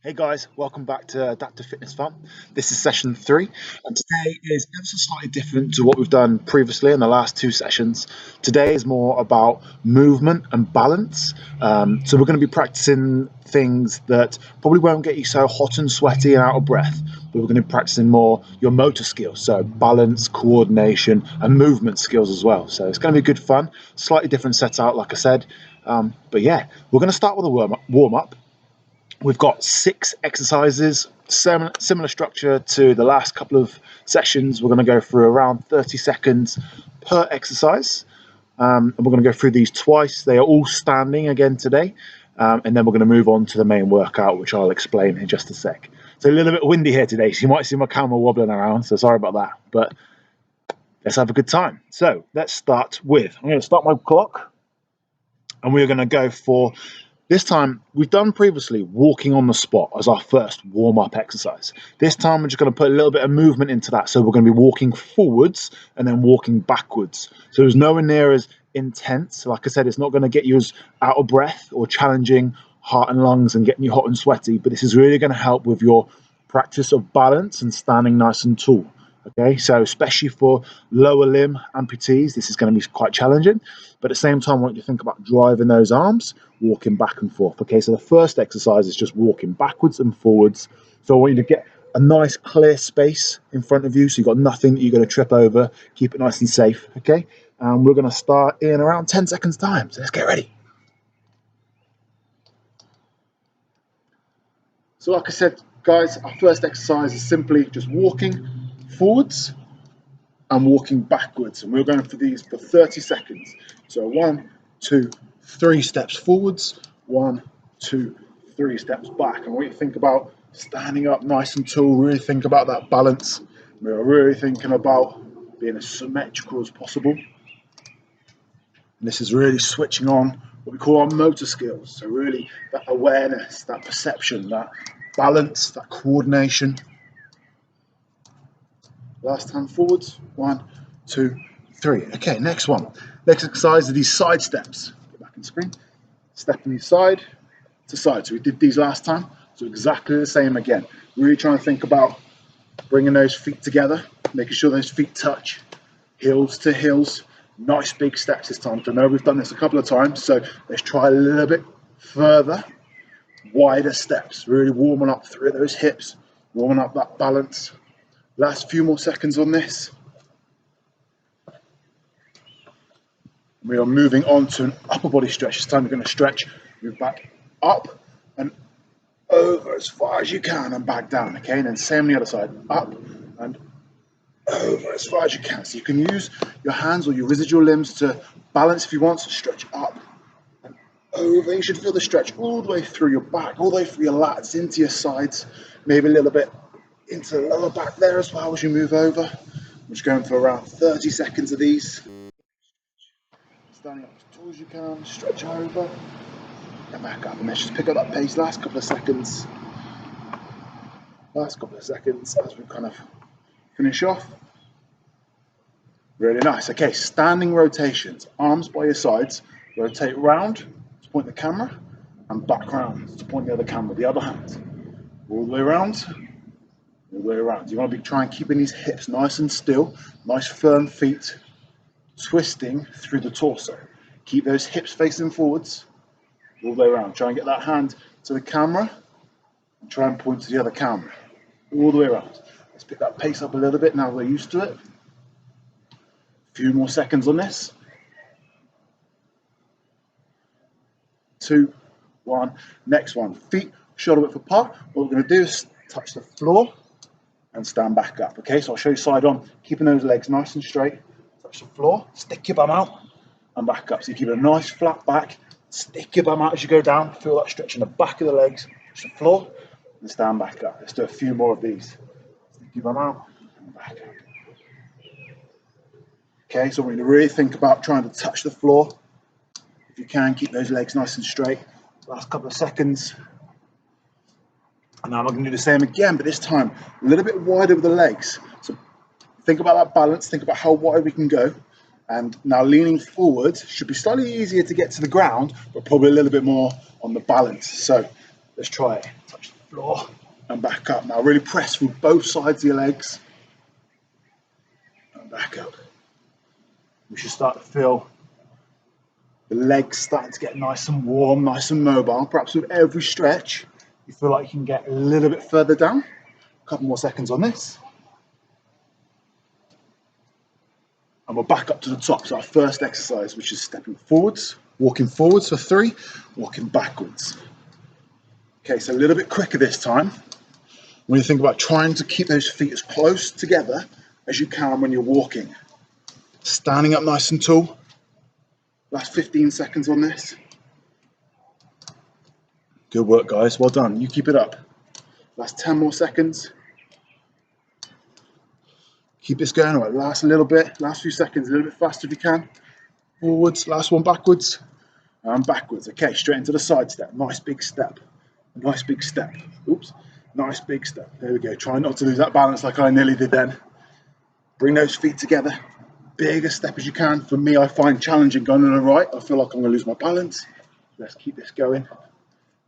Hey guys, welcome back to Adaptive Fitness Fun. This is session 3, and today is ever so slightly different to what we've done previously in the last 2 sessions. Today is more about movement and balance. So we're going to be practicing things that probably won't get you so hot and sweaty and out of breath, but we're going to be practicing more your motor skills, so balance, coordination, and movement skills as well. So it's going to be good fun, slightly different setup, like I said. But yeah, we're going to start with a warm up. We've got 6 exercises, similar structure to the last couple of sessions. We're going to go through around 30 seconds per exercise. And we're going to go through these twice. They are all standing again today. And then we're going to move on to the main workout, which I'll explain in just a sec. It's a little bit windy here today, so you might see my camera wobbling around. So sorry about that. But let's have a good time. So let's start with, I'm going to start my clock. And we're going to go for, this time, we've done previously walking on the spot as our first warm-up exercise. This time, we're just going to put a little bit of movement into that. So we're going to be walking forwards and then walking backwards. So there's nowhere near as intense. Like I said, it's not going to get you as out of breath or challenging heart and lungs and getting you hot and sweaty. But this is really going to help with your practice of balance and standing nice and tall. Okay, so especially for lower limb amputees, this is going to be quite challenging. But at the same time, I want you to think about driving those arms, walking back and forth. Okay, so the first exercise is just walking backwards and forwards. So I want you to get a nice clear space in front of you, so you've got nothing that you're going to trip over. Keep it nice and safe. Okay, and we're going to start in around 10 seconds time. So let's get ready. So like I said, guys, our first exercise is simply just walking forwards and walking backwards, and we're going for these for 30 seconds. So 1, 2, 3 steps forwards, 1, 2, 3 steps back. And what you think about standing up nice and tall, really think about that balance. We're really thinking about being as symmetrical as possible. And this is really switching on what we call our motor skills. So really that awareness, that perception, that balance, that coordination. Last time forwards, 1, 2, 3. Okay, next one. Next exercise are these side steps. Go back on screen. Stepping side to side. So we did these last time. So exactly the same again. Really trying to think about bringing those feet together, making sure those feet touch, heels to heels. Nice big steps this time. So I know we've done this a couple of times, so let's try a little bit further, wider steps. Really warming up through those hips, warming up that balance. Last few more seconds on this. We are moving on to an upper body stretch. This time we're going to stretch, move back up and over as far as you can and back down. Okay, and then same on the other side. Up and over as far as you can. So you can use your hands or your residual limbs to balance if you want. So stretch up and over. You should feel the stretch all the way through your back, all the way through your lats, into your sides, maybe a little bit into the lower back there as well as you move over. I'm just going for around 30 seconds of these. Standing up as tall as you can, stretch over, and back up. And let's just pick up that pace. Last couple of seconds. Last couple of seconds as we kind of finish off. Really nice. Okay, standing rotations. Arms by your sides. Rotate round to point the camera, and back round to point the other camera. The other hand. All the way around. All the way around. You want to be trying keeping these hips nice and still, nice firm feet, twisting through the torso. Keep those hips facing forwards, all the way around. Try and get that hand to the camera, and try and point to the other camera, all the way around. Let's pick that pace up a little bit now we're used to it. A few more seconds on this. 2, 1. Next one. Feet shoulder width apart. What we're going to do is touch the floor and stand back up. Okay, so I'll show you side on, keeping those legs nice and straight. Touch the floor, stick your bum out, and back up. So you keep a nice flat back, stick your bum out as you go down, feel that stretch in the back of the legs, touch the floor, and stand back up. Let's do a few more of these. Stick your bum out, and back up. Okay, so we're going to really think about trying to touch the floor. If you can, keep those legs nice and straight. Last couple of seconds. And now I'm going to do the same again, but this time a little bit wider with the legs. So think about that balance, think about how wide we can go. And now leaning forward should be slightly easier to get to the ground, but probably a little bit more on the balance. So let's try it. Touch the floor, and back up. Now really press through both sides of your legs, and back up. We should start to feel the legs starting to get nice and warm, nice and mobile. Perhaps with every stretch, you feel like you can get a little bit further down. A couple more seconds on this. And we're back up to the top. So our first exercise, which is stepping forwards, walking forwards for 3, walking backwards. Okay, so a little bit quicker this time. When you think about trying to keep those feet as close together as you can when you're walking. Standing up nice and tall. Last 15 seconds on this. Good work, guys. Well done. You keep it up. Last 10 more seconds. Keep this going. All right, last a little bit. Last few seconds, a little bit faster if you can. Forwards. Last one backwards. And backwards. Okay, straight into the side step. Nice big step. Nice big step. Oops. Nice big step. There we go. Try not to lose that balance like I nearly did then. Bring those feet together. Biggest step as you can. For me, I find challenging going on the right. I feel like I'm going to lose my balance. Let's keep this going.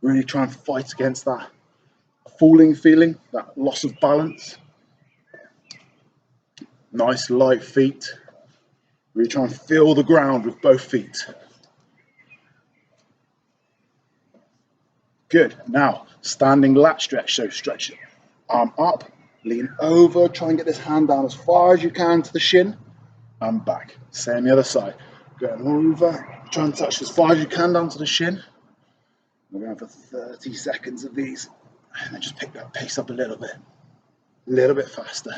Really try and fight against that falling feeling, that loss of balance. Nice light feet. Really try and feel the ground with both feet. Good. Now, standing lat stretch. So stretch it. Arm up, lean over, try and get this hand down as far as you can to the shin, and back. Same the other side. Going over, try and touch as far as you can down to the shin. We're going for 30 seconds of these, and then just pick that pace up a little bit faster.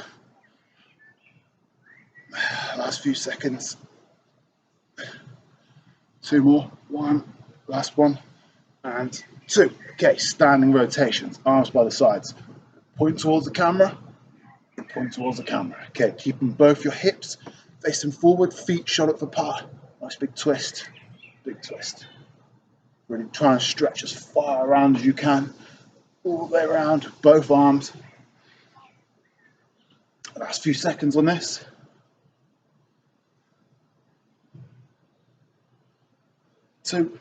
Last few seconds. 2 more. 1, last one, and 2. Okay, standing rotations, arms by the sides. Point towards the camera, point towards the camera. Okay, keeping both your hips facing forward, feet shoulder apart. Nice big twist, big twist. Really try and stretch as far around as you can, all the way around, both arms. Last few seconds on this. 2,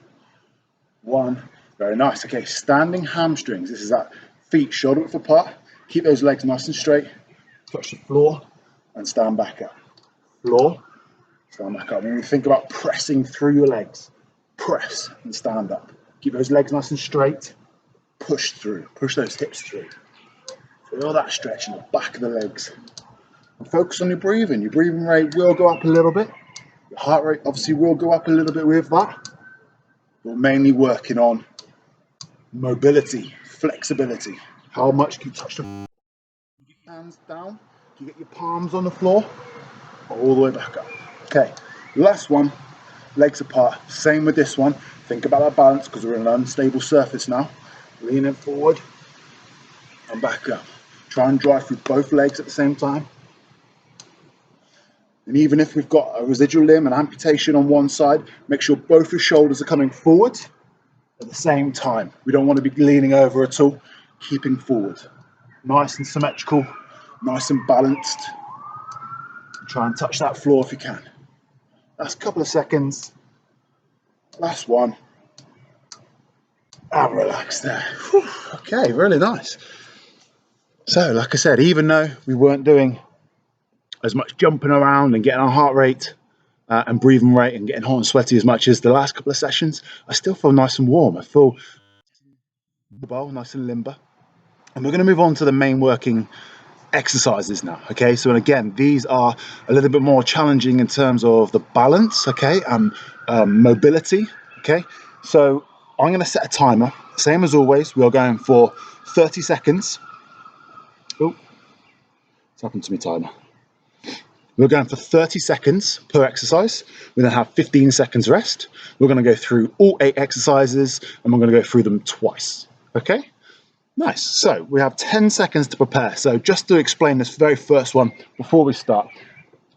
1. Very nice. Okay, standing hamstrings. This is that feet shoulder width apart. Keep those legs nice and straight. Touch the floor and stand back up. Floor, stand back up. When you think about pressing through your legs, press and stand up. Keep those legs nice and straight. Push through. Push those hips through. Feel that stretch in the back of the legs. And focus on your breathing. Your breathing rate will go up a little bit. Your heart rate obviously will go up a little bit with that. We're mainly working on mobility, flexibility. How much can you touch the hands down? Can you get your palms on the floor? All the way back up. Okay, last one, legs apart. Same with this one. Think about our balance because we're in an unstable surface now. Leaning forward and back up. Try and drive through both legs at the same time. And even if we've got a residual limb, an amputation on one side, make sure both your shoulders are coming forward at the same time. We don't want to be leaning over at all, keeping forward. Nice and symmetrical, nice and balanced. Try and touch that floor if you can. Last couple of seconds. Last one. And relax there. Whew. Okay, really nice. So, like I said, even though we weren't doing as much jumping around and getting our heart rate and breathing rate and getting hot and sweaty as much as the last couple of sessions, I still feel nice and warm. I feel mobile, nice and limber. And we're going to move on to the main working exercises now. Okay, so and again, these are a little bit more challenging in terms of the balance, okay, and mobility. Okay, so I'm going to set a timer. Same as always, we are going for 30 seconds. Oh, what's happened to me, timer? We're going for 30 seconds per exercise. We're going to have 15 seconds rest. We're going to go through all 8 exercises and we're going to go through them twice. Okay? Nice. So we have 10 seconds to prepare. So just to explain this very first one before we start,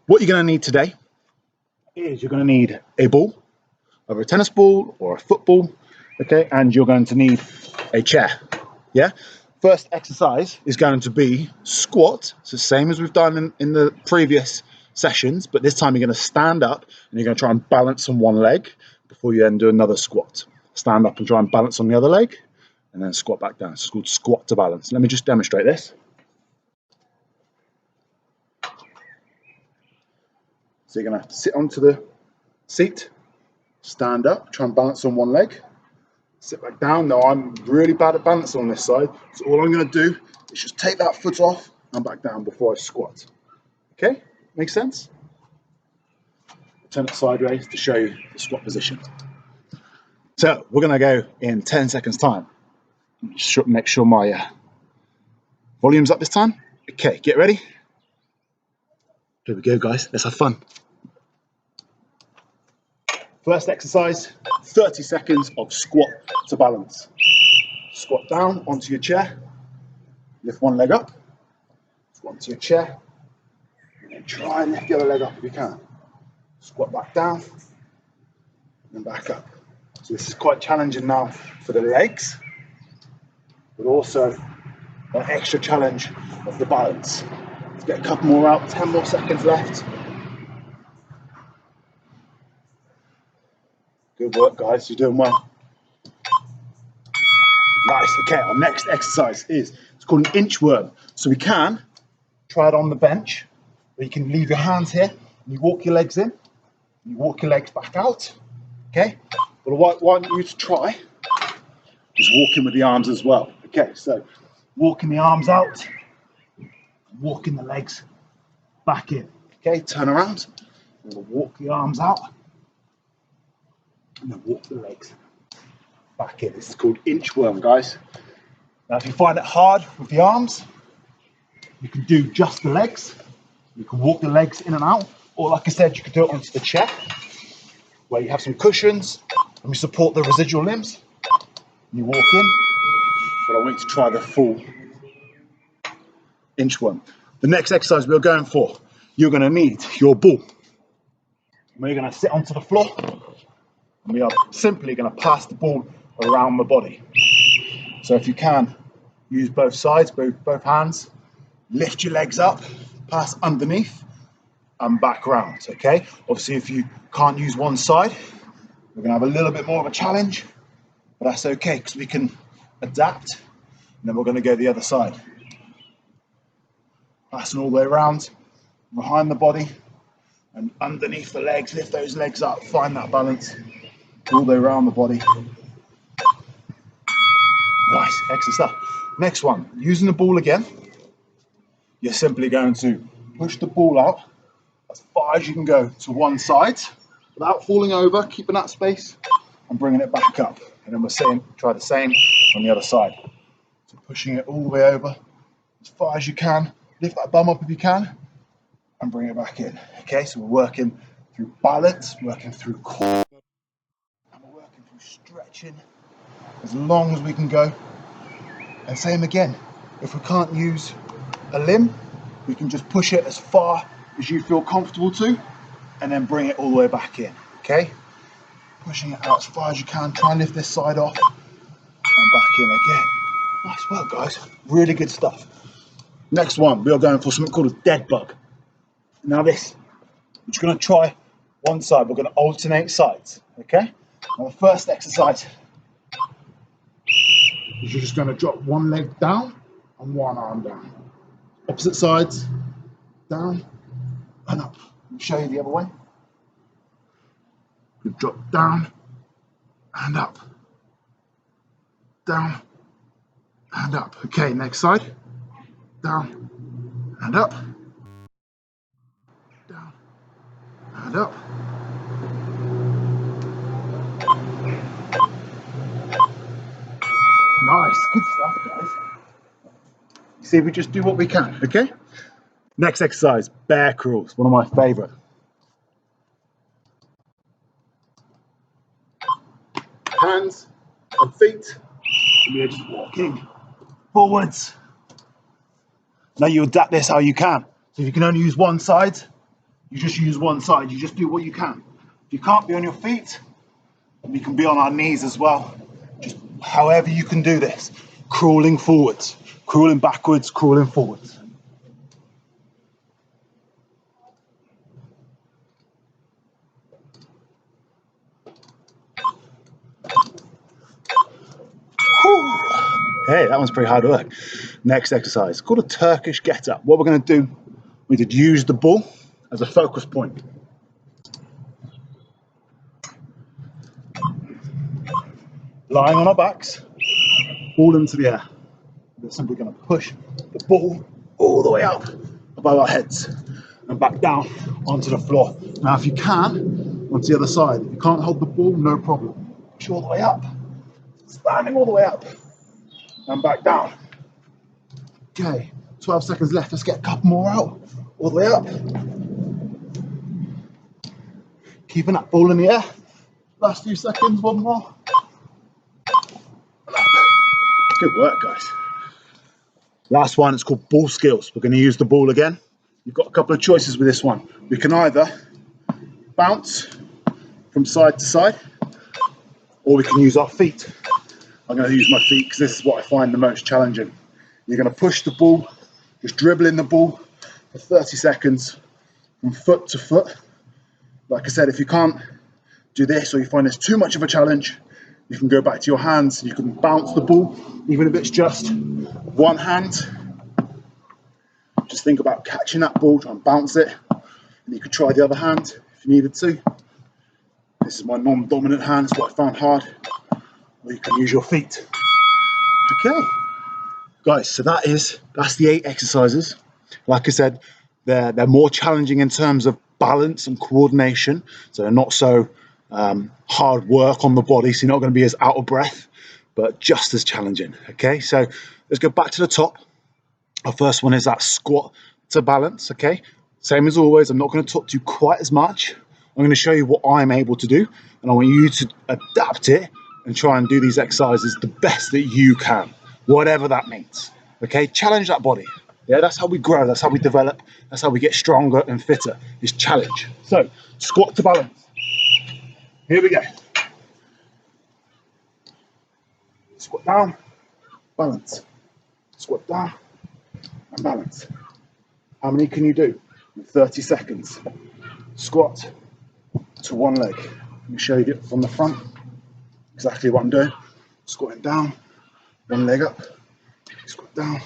what you're going to need today is you're going to need a ball, either a tennis ball or a football, okay? And you're going to need a chair, yeah? First exercise is going to be squat. So same as we've done in the previous sessions, but this time you're going to stand up and you're going to try and balance on one leg before you then do another squat. Stand up and try and balance on the other leg and then squat back down. It's called squat to balance. Let me just demonstrate this. So you're going to sit onto the seat, stand up, try and balance on one leg, sit back down. Now I'm really bad at balancing on this side, so all I'm going to do is just take that foot off and back down before I squat. Okay, makes sense? Turn it sideways to show you the squat position. So we're going to go in 10 seconds time. Make sure my volume's up this time. Okay, get ready. Here we go, guys. Let's have fun. First exercise, 30 seconds of squat to balance. Squat down onto your chair. Lift one leg up. Squat onto your chair. And then try and lift the other leg up if you can. Squat back down. And back up. So this is quite challenging now for the legs, but also an extra challenge of the balance. Let's get a couple more out, 10 more seconds left. Good work, guys, you're doing well. Nice, okay, our next exercise it's called an inchworm. So we can try it on the bench, where you can leave your hands here, and you walk your legs in, you walk your legs back out, okay? But what I want you to try is walking with the arms as well. Okay, so walking the arms out, walking the legs back in. Okay, turn around, and we'll walk the arms out, and then walk the legs back in. This is called inchworm, guys. Now, if you find it hard with the arms, you can do just the legs. You can walk the legs in and out, or like I said, you can do it onto the chair, where you have some cushions, and you support the residual limbs. You walk in, but I want you to try the full inchworm. The next exercise we're going for, you're going to need your ball. We're going to sit onto the floor, and we are simply going to pass the ball around the body. So if you can, use both sides, both hands, lift your legs up, pass underneath, and back round, okay? Obviously, if you can't use one side, we're going to have a little bit more of a challenge, but that's okay, because we can adapt, and then we're going to go the other side. Passing all the way around, behind the body, and underneath the legs, lift those legs up, find that balance, all the way around the body. Nice, excellent stuff. Next one, using the ball again, you're simply going to push the ball out as far as you can go to one side, without falling over, keeping that space, and bringing it back up. And then try the same on the other side. So pushing it all the way over, as far as you can, lift that bum up if you can, and bring it back in. Okay, so we're working through balance, working through core, and we're working through stretching as long as we can go. And same again, if we can't use a limb, we can just push it as far as you feel comfortable to, and then bring it all the way back in, okay? Pushing it out as far as you can, try and lift this side off, and back in again. Nice work, guys, really good stuff. Next one, we are going for something called a dead bug. Now this, we're just gonna try one side, we're gonna alternate sides, okay? Now the first exercise is you're just gonna drop one leg down and one arm down. Opposite sides, down and up. I'll show you the other way. You drop down and up, down and up. Okay, next side, down and up, down and up. Nice, good stuff, guys. You see, we just do what we can, okay? Next exercise, bear crawls, one of my favorite. Hands and feet, and we're just walking forwards. Now you adapt this how you can. So if you can only use one side, you just use one side. You just do what you can. If you can't be on your feet, we can be on our knees as well. Just however you can do this. Crawling forwards, crawling backwards, crawling forwards. Whew. Okay, that one's pretty hard work. Next exercise, called a Turkish get up. What we're going to do, we need to use the ball as a focus point. Lying on our backs, ball into the air. We're simply going to push the ball all the way up above our heads and back down onto the floor. Now, if you can, onto the other side. If you can't hold the ball, no problem. Push all the way up, standing all the way up and back down. Okay, 12 seconds left. Let's get a couple more out. All the way up. Keeping that ball in the air. Last few seconds, one more. Good work, guys. Last one, it's called ball skills. We're going to use the ball again. You've got a couple of choices with this one. We can either bounce from side to side, or we can use our feet. I'm going to use my feet because this is what I find the most challenging. You're going to push the ball, just dribbling the ball for 30 seconds from foot to foot. Like I said, if you can't do this or you find this too much of a challenge, you can go back to your hands. You can bounce the ball, even if it's just one hand. Just think about catching that ball, try and bounce it. And you could try the other hand if you needed to. This is my non-dominant hand, it's what I found hard. Or you can use your feet. Okay, guys, so that's the 8 exercises. Like I said, they're more challenging in terms of balance and coordination. So they're not so hard work on the body, so you're not going to be as out of breath, but just as challenging. Okay, so let's go back to the top. Our first one is that squat to balance. Okay, same as always, I'm not going to talk to you quite as much. I'm going to show you what I'm able to do, and I want you to adapt it and try and do these exercises the best that you can, whatever that means. Okay, challenge that body. Yeah, that's how we grow, that's how we develop, that's how we get stronger and fitter, is challenge. So, squat to balance. Here we go. Squat down, balance. Squat down and balance. How many can you do in 30 seconds? Squat to one leg. Let me show you from the front exactly what I'm doing. Squatting down, one leg up, squat down.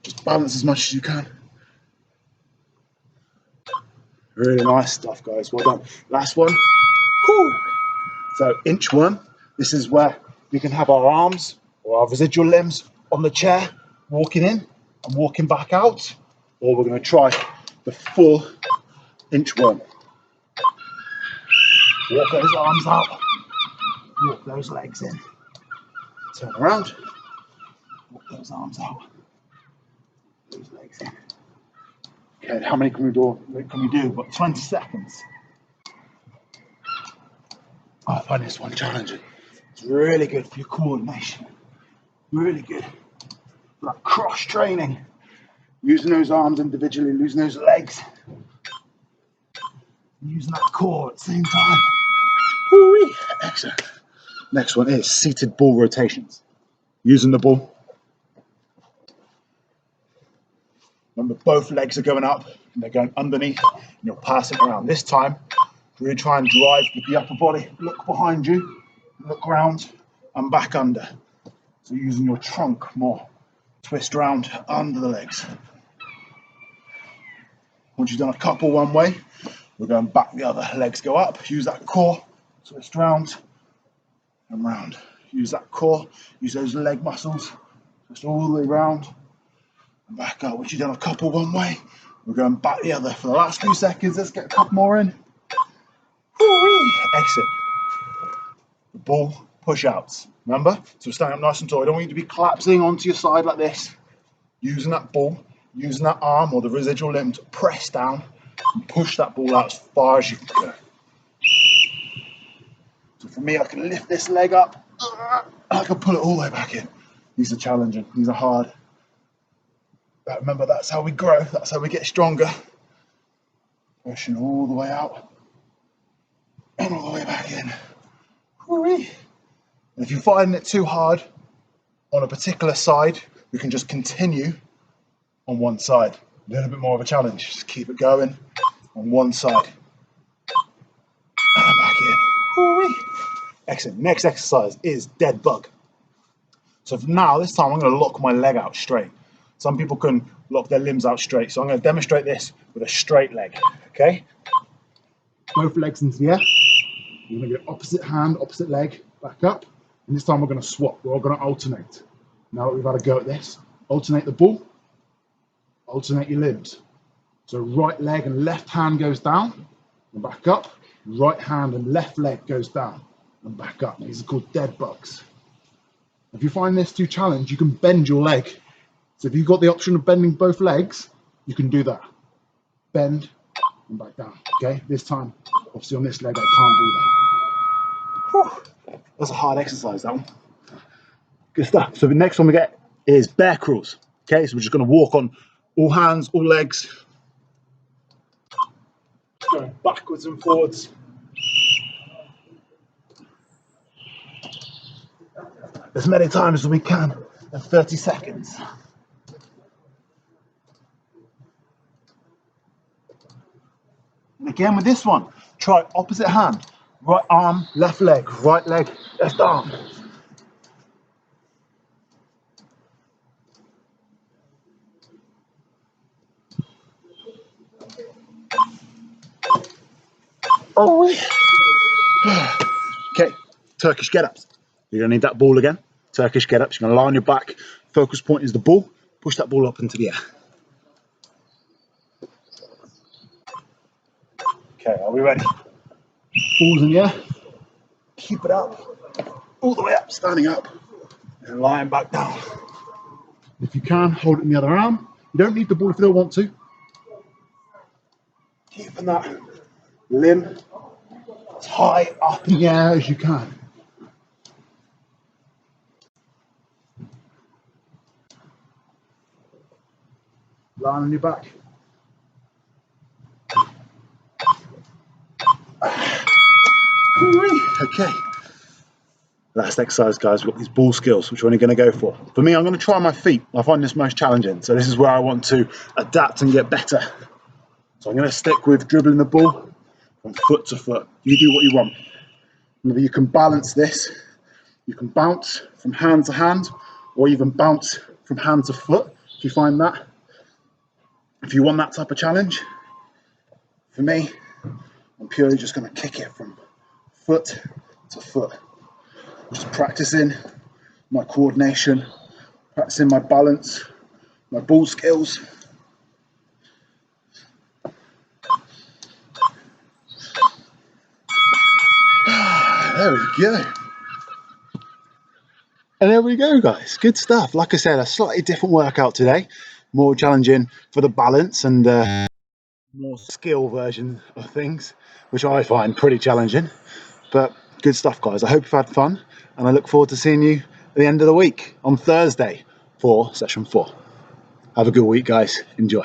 Just balance as much as you can. Really nice stuff, guys. Well done. Last one. Whew. So inchworm. This is where we can have our arms or our residual limbs on the chair, walking in and walking back out. Or we're going to try the full inchworm. Walk those arms out. Walk those legs in. Turn around. Walk those arms out. Those legs in. Okay, how many can we do? But 20 seconds. I find this one challenging. It's really good for your coordination. Really good for that cross training. Using those arms individually, using those legs. Using that core at the same time. Woo-wee. Excellent. Next one is seated ball rotations. Using the ball. Remember, both legs are going up and they're going underneath and you're passing around. This time, really try and drive with the upper body. Look behind you, look round and back under. So using your trunk more. Twist round under the legs. Once you've done a couple one way, we're going back the other. Legs go up, use that core, twist round and round. Use that core, use those leg muscles, twist all the way round and back up. Once you've done a couple one way, we're going back the other. For the last few seconds, let's get a couple more in. Woo-wee. Exit. The ball push-outs. Remember? So we're standing up nice and tall. I don't want you to be collapsing onto your side like this. Using that ball, using that arm or the residual limb to press down and push that ball out as far as you can go. So for me, I can lift this leg up and I can pull it all the way back in. These are challenging. These are hard. But remember, that's how we grow. That's how we get stronger. Pushing all the way out and all the way back in. Woo-wee. And if you're finding it too hard on a particular side, we can just continue on one side. A little bit more of a challenge. Just keep it going on one side. And back in. Woo-wee. Excellent. Next exercise is dead bug. So for now, this time I'm going to lock my leg out straight. Some people can lock their limbs out straight. So I'm going to demonstrate this with a straight leg, okay? Both legs into the air. You're going to go opposite hand, opposite leg, back up. And this time we're going to swap. We're all going to alternate. Now that we've had a go at this, alternate the ball, alternate your limbs. So right leg and left hand goes down and back up. Right hand and left leg goes down and back up. These are called dead bugs. If you find this too challenging, you can bend your leg. So if you've got the option of bending both legs, you can do that. Bend and back down, okay? This time, obviously on this leg, I can't do that. Whew. That's a hard exercise, that one. Good stuff. So the next one we get is bear crawls. Okay, so we're just gonna walk on all hands, all legs, going backwards and forwards. As many times as we can in 30 seconds. And again with this one, try opposite hand, right arm, left leg, left arm. Oh, okay, Turkish get-ups. You're gonna need that ball again. Turkish get-ups, you're gonna lie on your back. Focus point is the ball. Push that ball up into the air. Okay, are we ready? Balls in the air. Keep it up. All the way up, standing up. And lying back down. If you can, hold it in the other arm. You don't need the ball if you don't want to. Keeping that limb as high up in the air as you can. Lying on your back. Okay. Last exercise, guys, we've got these ball skills. Which one are you going to go for? For me, I'm going to try my feet. I find this most challenging. So this is where I want to adapt and get better. So I'm going to stick with dribbling the ball from foot to foot. You do what you want. Maybe you can balance this. You can bounce from hand to hand, or even bounce from hand to foot, if you find that. If you want that type of challenge, for me, I'm purely just going to kick it from foot to foot. Just practicing my coordination, practicing my balance, my ball skills. There we go. And there we go, guys. Good stuff. Like I said, a slightly different workout today. More challenging for the balance and more skill version of things, which I find pretty challenging. But good stuff, guys. I hope you've had fun, and I look forward to seeing you at the end of the week on Thursday for session 4. Have a good week, guys. Enjoy.